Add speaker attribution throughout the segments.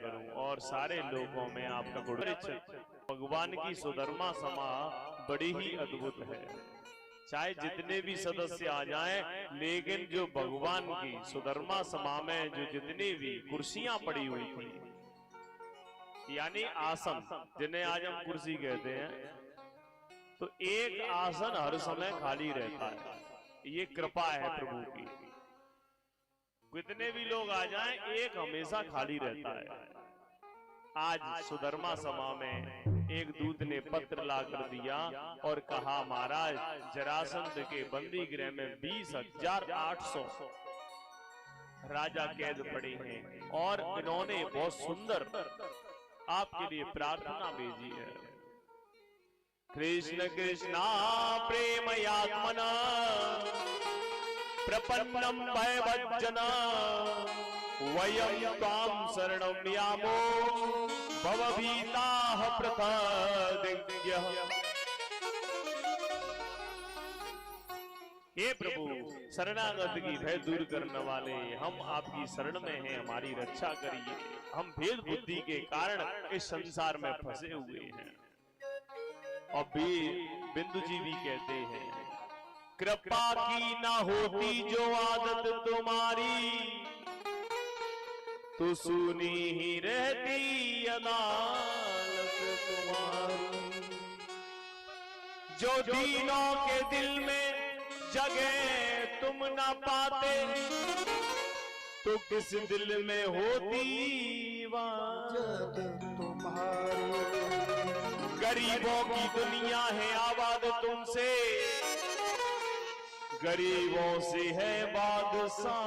Speaker 1: करूं और सारे लोगों में आपका गुण। भगवान की सुधर्मा समा बड़ी ही अद्भुत है। चाहे जितने भी सदस्य आ जाएं, लेकिन जो भगवान की सुधर्मा सभा में जो जितनी भी कुर्सियां पड़ी हुई थी, यानी आसन, जिन्हें आज हम कुर्सी कहते हैं, तो एक आसन हर समय खाली रहता है। ये कृपा है प्रभु की। कितने भी लोग आ जाएं, एक हमेशा खाली रहता है। आज सुधर्मा सभा में एक दूत ने पत्र लाकर दिया और कहा, महाराज जरासंध के बंदी गृह में 20,800 राजा कैद पड़े हैं और इन्होंने बहुत सुंदर आपके लिए प्रार्थना भेजी है। कृष्ण कृष्णा प्रेमयात्मना प्रपन्नम भयवज्जना वयं त्वां शरणं यामो भवभीताः प्रथदिज्ञः। हे प्रभु, शरणागत की भय दूर करने वाले, हम आपकी शरण में हैं, हमारी रक्षा करिए। हम भेद बुद्धि के कारण इस संसार में फंसे हुए हैं। और बिंदु जी भी कहते हैं, कृपा की ना होती जो आदत तुम्हारी, तो सुनी ही रहती अदालत तुम्हारी। जो दीनों के दिल में जगह तुम ना पाते, तो किस दिल में होती बात तुम्हारी। गरीबों की दुनिया है आबाद तुमसे, गरीबों से है बादशाह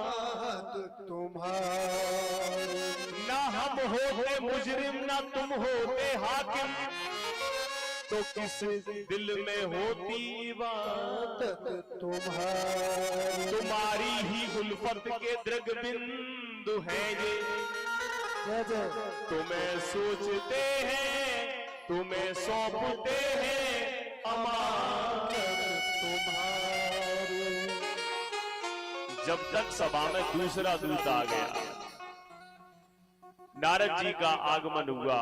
Speaker 1: तुम्हारी। ना हम होते मुजरिम ना तुम होते हाकिम, तो किस दिल में होती बात तुम्हारी। तुम्हारी ही उल्फत के दृग बिंदु है ये, तुम्हें सोचते हैं, तुम्हें सौंपते हैं अमानत तुम्हारी। जब तक सभा में दूसरा दूत आ गया, नारद जी का आगमन हुआ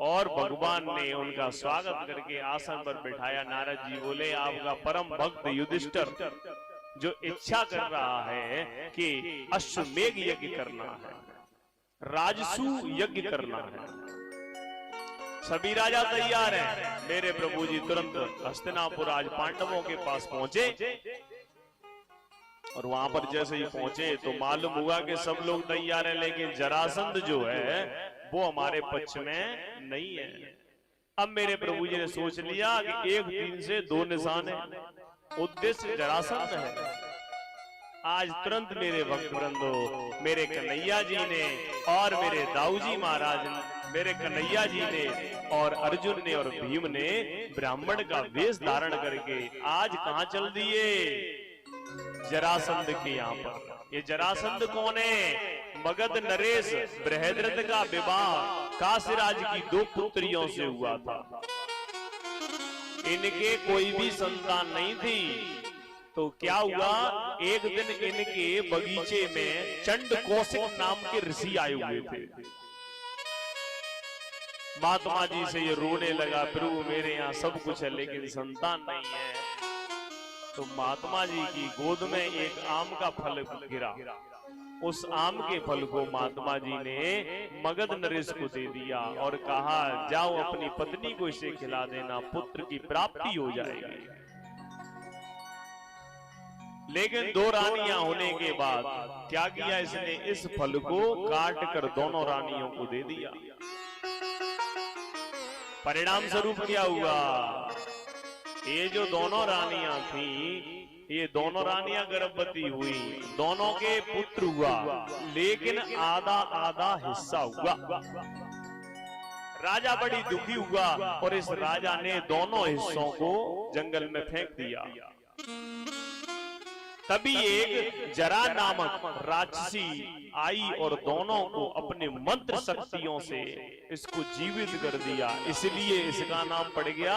Speaker 1: और भगवान ने उनका स्वागत करके आसन पर बिठाया। नारद जी बोले, आपका परम भक्त युधिष्ठिर जो इच्छा कर रहा है कि अश्वमेघ यज्ञ करना है, राजसू यज्ञ करना है, सभी राजा तैयार हैं। मेरे प्रभु जी तुरंत हस्तिनापुर आज पांडवों के पास पहुंचे और वहां पर जैसे ही पहुंचे तो मालूम हुआ कि सब लोग तैयार हैं, लेकिन जरासंध जो है वो हमारे पक्ष में नहीं है। अब मेरे प्रभु जी ने सोच लिया कि एक दिन से दो निशान है, उद्देश्य जरासंध है। आज तुरंत मेरे भक्त वृंदो, मेरे कन्हैया जी ने और मेरे दाऊ जी महाराज, मेरे कन्हैया जी ने और अर्जुन ने और भीम ने ब्राह्मण का वेश धारण करके आज कहां चल दिए? जरासंध के यहाँ पर। ये जरासंध कौन है? मगध नरेश बृहद्रथ का विवाह काशीराज की 2 पुत्रियों से हुआ था। इनके कोई भी संतान नहीं थी, तो क्या हुआ, एक दिन इनके बगीचे में चंड कौशिक नाम के ऋषि आए हुए थे। महात्मा जी से ये रोने लगा, प्रभु मेरे यहाँ सब कुछ है लेकिन संतान नहीं है। तो महात्मा जी की गोद में एक आम का फल गिरा। उस आम के फल को महात्मा जी ने मगध नरेश को दे दिया और कहा, जाओ अपनी पत्नी को इसे खिला देना, पुत्र की प्राप्ति हो जाएगी। लेकिन 2 रानियां होने के बाद क्या किया इसने? इस फल को काट कर दोनों रानियों को दे दिया। परिणाम स्वरूप क्या हुआ? ये जो दोनों रानियां थी, ये दोनों रानियां गर्भवती हुई, दोनों के पुत्र हुआ, लेकिन आधा आधा हिस्सा हुआ। राजा बड़ी दुखी हुआ और इस राजा ने दोनों हिस्सों को जंगल में फेंक दिया। तभी एक जरा नामक राक्षसी आई और दोनों को अपने मंत्र शक्तियों से इसको जीवित कर दिया। इसलिए इसका नाम पड़ गया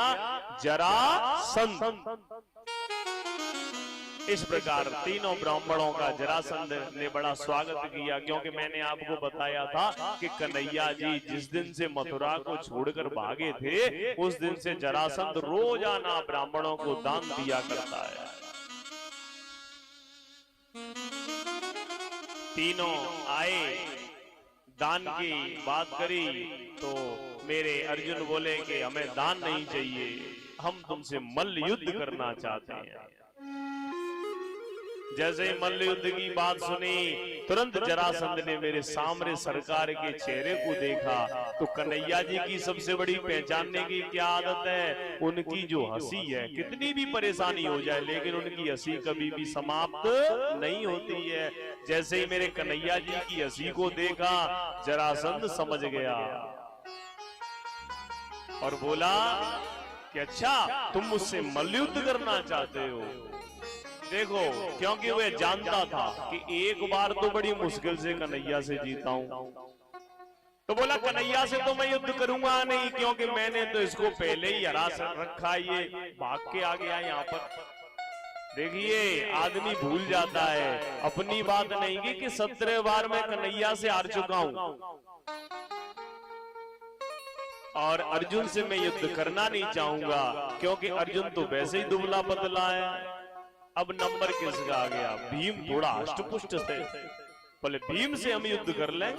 Speaker 1: जरासंध। इस प्रकार तीनों ब्राह्मणों का जरासंध ने बड़ा स्वागत किया, क्योंकि मैंने आपको बताया था कि कन्हैया जी जिस दिन से मथुरा को छोड़कर भागे थे उस दिन से जरासंध रोजाना ब्राह्मणों को दान दिया करता है। तीनों आए, दान की बात करी तो मेरे अर्जुन बोले कि हमें दान नहीं चाहिए, हम तुमसे मल्ल युद्ध करना चाहते हैं। जैसे ही मल्ल युद्ध की बात सुनी तुरंत जरासंध ने मेरे सामने सरकार के चेहरे को देखा तो कन्हैया जी की सबसे बड़ी पहचानने की क्या आदत है, उनकी जो हंसी है, कितनी भी परेशानी हो जाए लेकिन उनकी हंसी कभी भी समाप्त नहीं होती है। जैसे ही मेरे कन्हैया जी की हंसी को देखा जरासंध समझ गया और बोला कि अच्छा तुम मुझसे मल्ल युद्ध करना चाहते हो। देखो, क्योंकि वह जानता था कि एक बार तो बड़ी मुश्किल से कन्हैया से जीता हूं, तो बोला कन्हैया से तो मैं युद्ध करूंगा नहीं, क्योंकि मैंने तो इसको पहले ही हरा रखा, ये भाग के आ गया यहाँ पर। देखिए, आदमी भूल जाता है अपनी बात नहीं कि 17 बार मैं कन्हैया से हार चुका हूं और अर्जुन से मैं युद्ध करना नहीं चाहूंगा, क्योंकि अर्जुन तो वैसे ही दुबला पतला है। अब नंबर किसका आ गया? भीम थोड़ा हष्टपुष्ट थे, बोले भीम से हम युद्ध कर लें।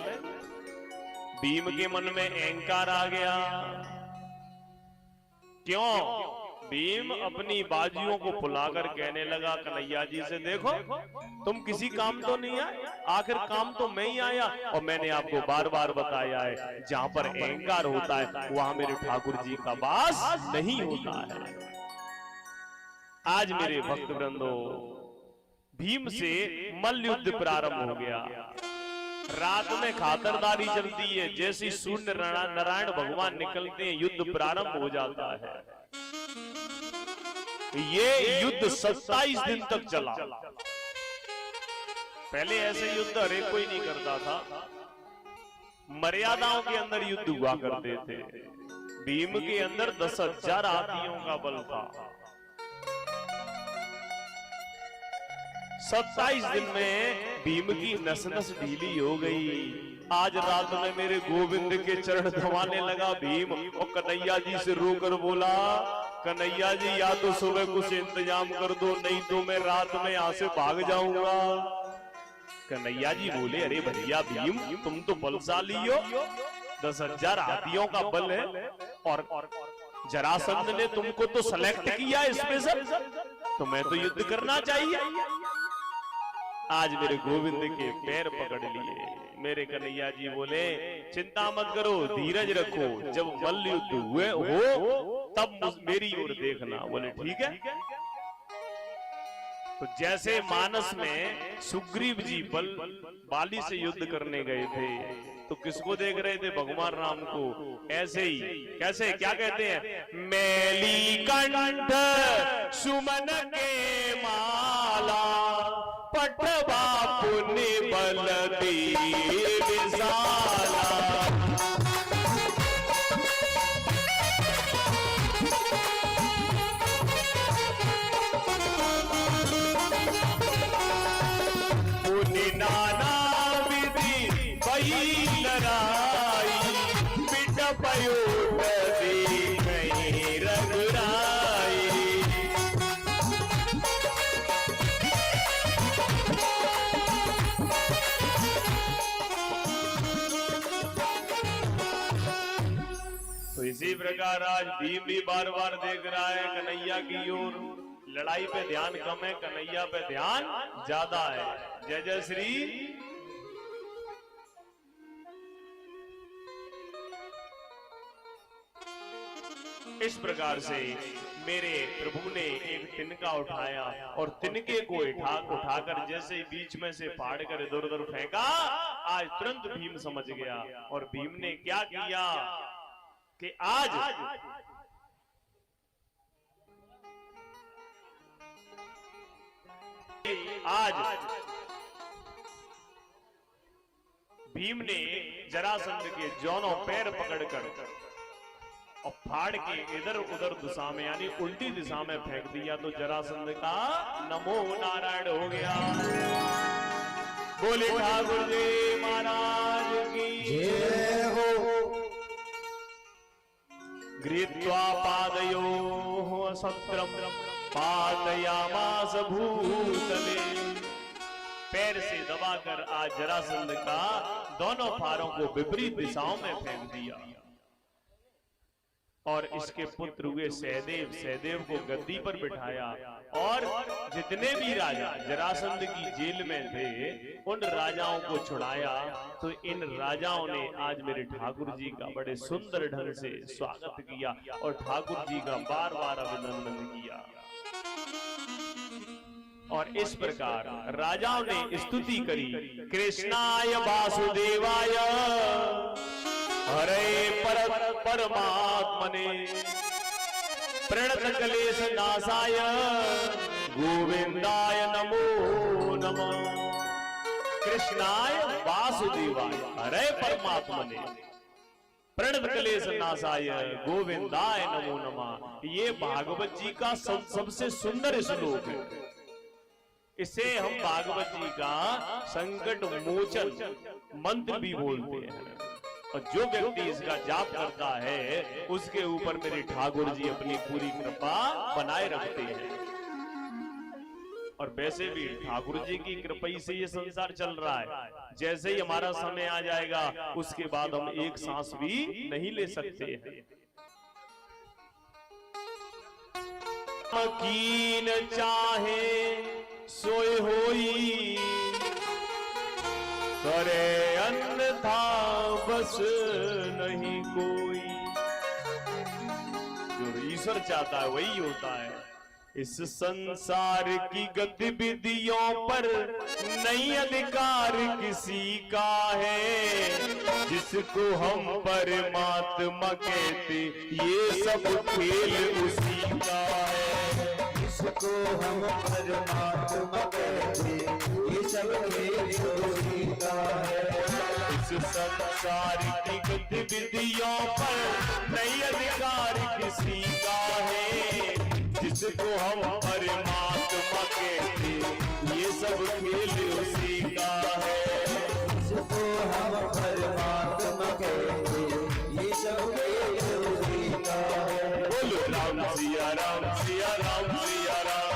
Speaker 1: भीम के मन में अहंकार आ गया। क्यों? भीम अपनी बाजियों को फुलाकर कहने लगा कन्हैया जी से, देखो तुम किसी काम तो नहीं आए, आखिर काम तो मैं ही आया, और मैंने आपको बार बार बताया है जहां पर अहंकार होता है वहां मेरे ठाकुर जी का वास नहीं होता है। आज मेरे भक्त वृंदो, भीम से मल्ल युद्ध प्रारंभ हो गया। रात में खातरदारी चलती है, जैसे सूर्य नारायण भगवान निकलते हैं युद्ध प्रारंभ हो जाता है। ये युद्ध 27 दिन तक चला। पहले ऐसे युद्ध हरेक कोई नहीं करता था, मर्यादाओं के अंदर युद्ध हुआ करते थे। भीम के अंदर 10,000 हाथियों का बल था। 27 दिन में भीम की नस नस ढीली हो गई। आज रात में मेरे गोविंद के चरण दबाने लगा भीम, और कन्हैया जी से रोकर बोला, कन्हैया जी या तो सुबह कुछ इंतजाम कर दो, नहीं तो मैं रात में यहाँ से भाग जाऊंगा। कन्हैया जी बोले, अरे भैया भीम, तुम तो बलशाली हो, 10,000 हाथियों का बल है, और जरासंध ने तुमको तो सेलेक्ट किया स्पेशल, तो मैं तो युद्ध करना चाहिए। आज मेरे गोविंद के पैर पकड़ लिए। मेरे कन्हैया जी बोले, चिंता मत करो, धीरज रखो, जब मल्ल युद्ध हुए हो तब मेरी ओर देखना। बोले ठीक है। तो जैसे मानस में सुग्रीव जी बाली से युद्ध करने गए थे, तो किसको देख रहे थे? भगवान राम को। ऐसे ही, कैसे, क्या कहते हैं? मैली कंठ सुमन के माला, पटवा पुण्य बल देव विशाला। पुण्य नाना विधि बही लड़ाई, पिट पयोट दी कहीं रघुराई। तो इसी प्रकार आज भीम भी बार बार देख रहा है कन्हैया की ओर। लड़ाई पे ध्यान कम है, कन्हैया पे ध्यान ज्यादा है। जय जय श्री। इस प्रकार से मेरे प्रभु ने एक तिनका उठाया और तिनके को उठाकर जैसे बीच में से फाड़ कर इधर उधर फेंका। आज तुरंत भीम समझ गया, और भीम ने क्या किया कि आज भीम ने जरासंध के दोनों पैर पकड़कर और फाड़ के इधर उधर दिशा में यानी उल्टी दिशा में फेंक दिया तो जरासंध का नमो नारायण हो गया। बोले ठाकुर जी महाराज की जय हो। गृहीत्वा पादयोः सत्रम पातयामास भूतले। पैर से दबाकर आज जरासंध का दोनों फारों को विपरीत दिशाओं में फेंक दिया और इसके पुत्र हुए सहदेव, सहदेव को गद्दी पर बिठाया और जितने भी राजा जरासंध की जेल में थे उन राजाओं को छुड़ाया। तो इन राजाओं ने आज मेरे ठाकुर जी का बड़े सुंदर ढंग से स्वागत किया और ठाकुर जी का बार बार अभिनंदन किया। और इस प्रकार राजाओं ने स्तुति करी। कृष्णाय वासुदेवाय हरे परमात्मने प्रणत क्लेश नाशाय गोविंदाय नमो नमः। कृष्णाय वासुदेवाय हरे परमात्मने प्रणत क्लेश नाशाय गोविंदाय नमो नमः। ये भागवत जी का सबसे सुंदर श्लोक है। इसे हम भागवत जी का संकट मोचन मंत्र भी बोलते हैं और जो व्यक्ति इसका जाप करता है उसके ऊपर मेरे ठाकुर जी अपनी पूरी कृपा बनाए रखते हैं। और वैसे भी ठाकुर जी की कृपा से ये संसार चल रहा है। जैसे ही हमारा समय आ जाएगा उसके बाद हम एक सांस भी नहीं ले सकते हैं। कीन चाहे सोए होई करे अन्यथा बस नहीं कोई। जो ईश्वर चाहता है वही होता है। इस संसार की गतिविधियों पर नहीं अधिकार किसी का है। जिसको हम परमात्मा कहते ये सब खेल उसी का है।
Speaker 2: जिसको हम परमात्मा कहते ये सब खेल उसी का है।
Speaker 1: इस संसार की गतिविधियों पर नहीं अधिकार किसी का है। जिसको हम परमात्मा कहते ये सब खेल उसी का है।
Speaker 2: जिसको हम परमात्मा कहते ये सब खेल उसी का है।
Speaker 1: बोलो राम सिया राम सिया राम सिया राम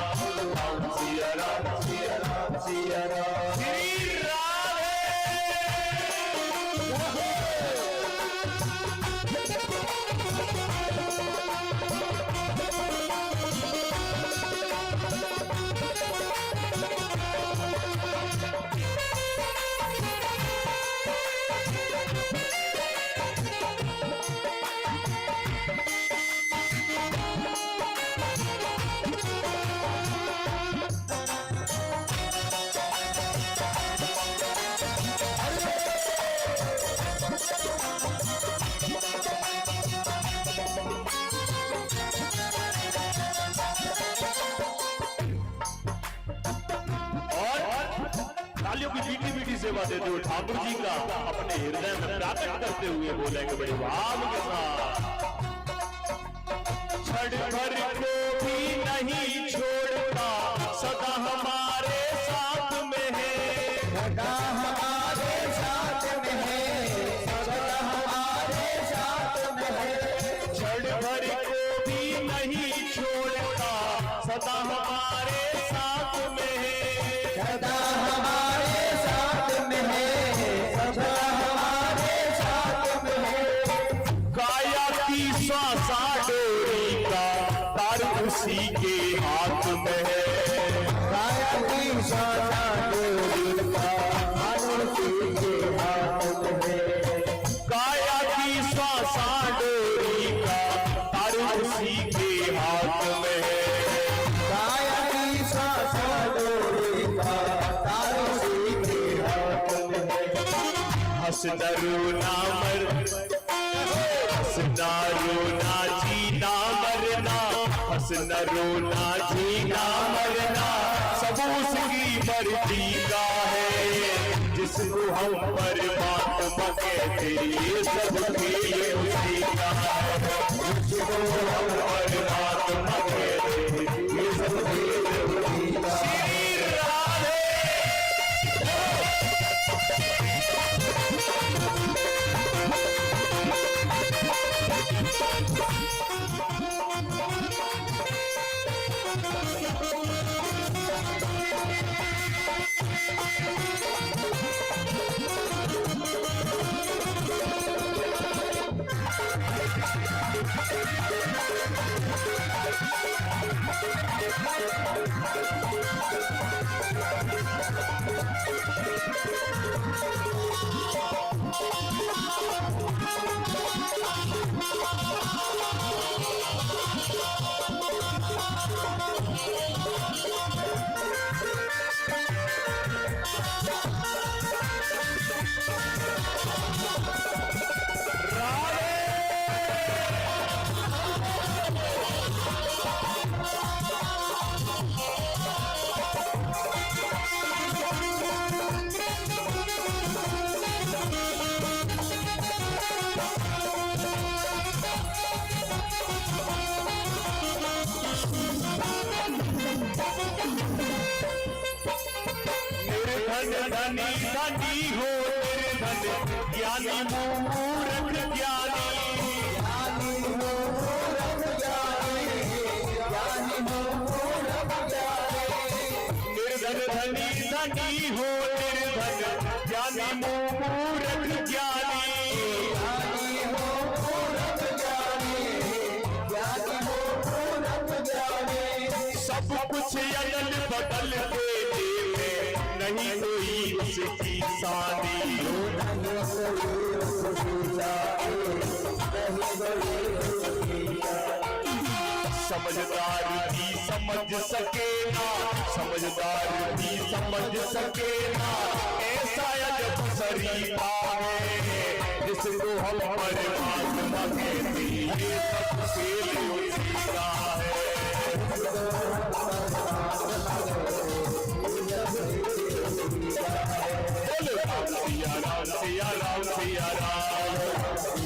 Speaker 1: राम सिया राम सिया राम सिया राम श्री राधे। सेवा देते हुए ठाकुर जी का अपने हृदय में प्राकट करते हुए बोलेंगे बड़े भाव के साथ। क्षण भर को भी नहीं छोड़ता सदा हमारे साथ में है।
Speaker 2: सदा हमारे साथ में है। सदा हमारे साथ में है।
Speaker 1: क्षण भर को भी नहीं छोड़ता सदा हमारे साथ में है।
Speaker 2: सदा हमारे साथ में है। सदा हमारे साथ में है।
Speaker 1: काया की श्वासा डोरी का तार उसी के हाथ में है।
Speaker 2: काया की श्वासा डोरी का तार उसी के हाथ में है।
Speaker 1: काया की श्वासा डोरी का तार उसी के हाथ में है।
Speaker 2: काया की श्वासा डोरी का तार उसी के हाथ में है।
Speaker 1: हंसना रोना हंसना रोना जीना मरना। हंसना रोना जीना मरना सब उसकी मर्जी का है। जिसको हम परमात्मा कहते ये सब खेल उसी का है। निर्धन धनी धनी हो, निर्धन ज्ञानी मूर्ख ज्ञानी,
Speaker 2: ज्ञानी मूर्ख ज्ञानी, ज्ञानी मूर्ख ज्ञानी।
Speaker 1: निर्धन धनी धनी हो, निर्धन ज्ञानी मूर्ख ज्ञानी,
Speaker 2: ज्ञानी मूर्ख ज्ञानी, ज्ञानी मूर्ख ज्ञानी।
Speaker 1: सब कुछ अदल बदल के देवे, नहीं कोई उसकी सानी। समझदार भी समझ सके ना, समझदार भी समझ सके ना, ऐसा अजब शरीफा है जिसको हम परमात्मा कहते हैं, ये सब खेल उसी का है। बोलो सिया राम सिया राम सिया राम, श्री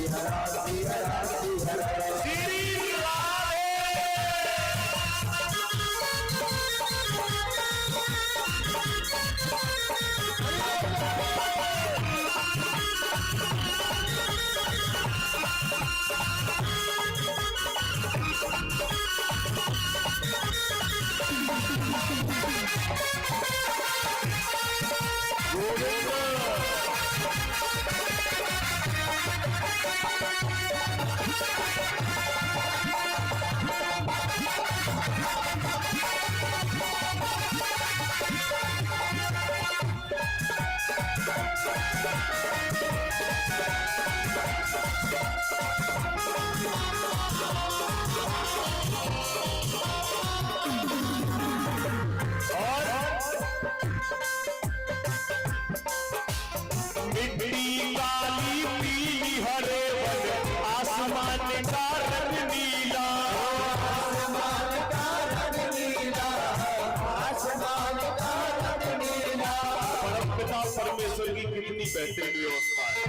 Speaker 1: परमेश्वर की कितनी बेहतरीन व्यवस्था है।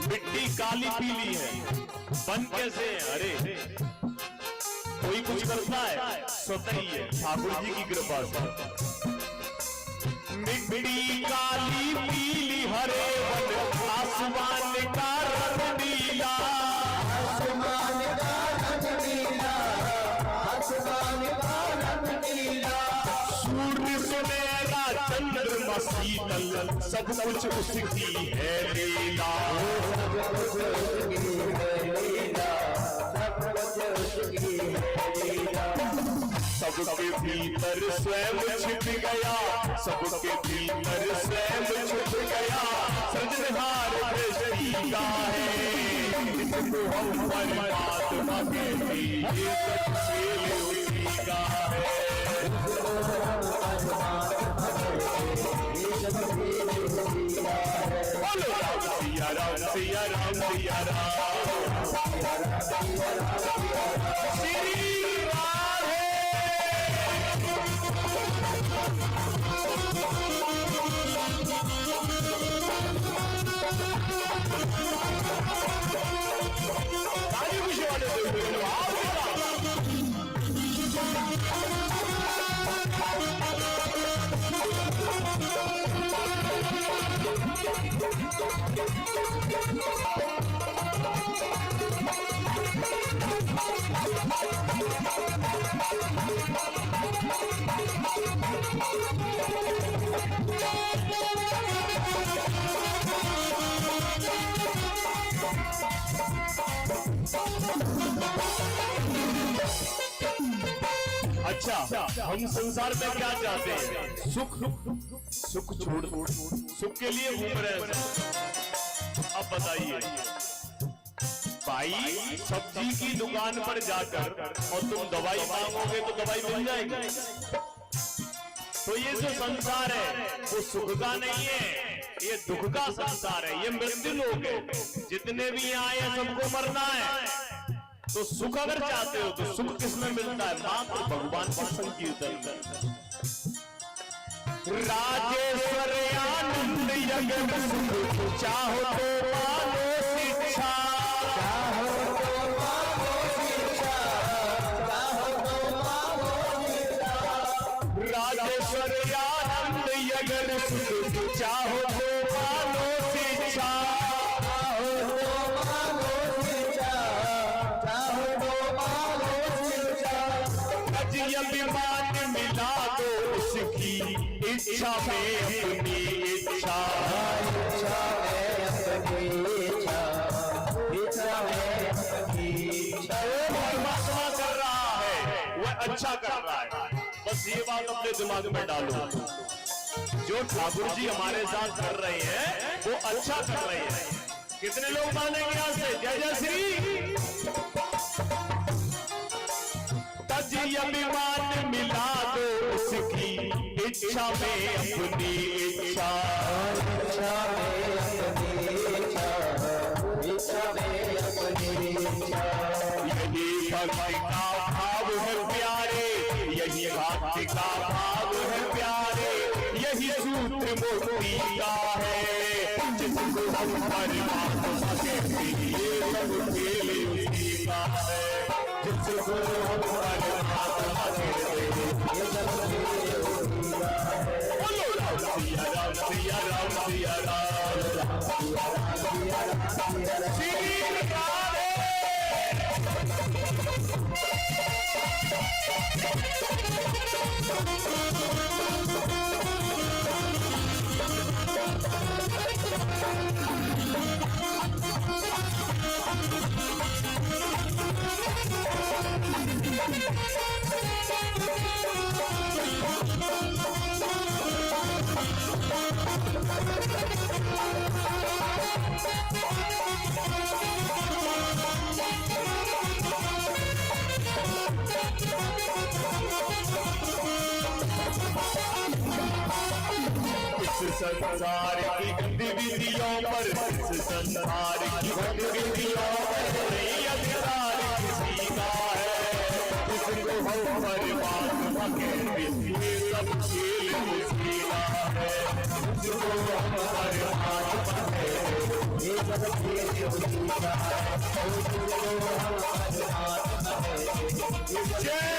Speaker 1: मिट्टी काली पीली है, बन कैसे है? अरे कोई कुछ करता है स्वतः ही है, ठाकुर जी की कृपा से। मिट्टी काली पीली हरे वन, आसमान का रंग नीला,
Speaker 2: आसमान का रंग नीला, आसमान का रंग नीला।
Speaker 1: सूर्य सुनहरा चंद्रमा शीतल, सब कुछ उसकी है लीला। सबके भीतर स्वयं छिप गया, सबके भीतर स्वयं छिप गया, सृजनहार दृष्टि का है, इसको हम परमात्मा कहते हैं, ये सब खेल उसी का है। बोलो सिया राम सिया राम सिया राम, श्री राधे। सारी खुशी वाले अच्छा, हम संसार में क्या चाहते हैं? सुख। सुख छोड़, सुख के लिए घूम रहे हैं। अब बताइए भाई, सब्जी की दुकान पर जाकर और तुम दवाई मांगोगे तो दवाई मिल जाएगी। तो ये जो संसार है वो सुख का नहीं है, ये दुख का संसार है, ये मृत्यु लोक है। जितने भी आए हैं सबको मरना है। तो सुख अगर चाहते हो तो सुख किसमें मिलता है? मात्र भगवान का संकीर्तन में। राजेश्वर आनंद यज्ञ सुख, चाहो तो मानो शिक्षा,
Speaker 2: चाहो तो मानो शिक्षा, चाहो तो मानो शिक्षा।
Speaker 1: राजेश्वर अभिमान मिला दो उसकी इच्छा में अपनी इच्छा,
Speaker 2: इच्छा में अपनी इच्छा, इच्छा में अपनी इच्छा।
Speaker 1: परमात्मा कर रहा है वह अच्छा कर रहा है, बस ये बात अपने दिमाग में डालो। जो ठाकुर जी हमारे साथ कर रहे हैं वो अच्छा कर रहे हैं। कितने लोग मानेंगे यहाँ से? जय जय श्री। तजी अभिमान मिला दो उसकी इच्छा में अपनी इच्छा,
Speaker 2: इच्छा में अपनी इच्छा, इच्छा में अपनी इच्छा।
Speaker 1: यही भक्ति का भाव है प्यारे, यही भक्ति का भाव है प्यारे, यही सूत्र मुक्ति का है। जिसको हम परमात्मा कहते हैं ये सब खेल उसी का है। जिसको हम परमात्मा कहते हैं ये सब खेल उसी का है। बोलो राम सिया राम सिया राम सिया राम, श्री राधे। संसार की गतिविधियों पर, इस संसार की गतिविधियों पर नहीं अधिकार किसी का है। जिसको हम परमात्मा कहते हैं ये सब खेल उसी का है। जिसको हम परमात्मा कहते हैं ये सब खेल उसी का है। जिसको हम परमात्मा कहते हैं।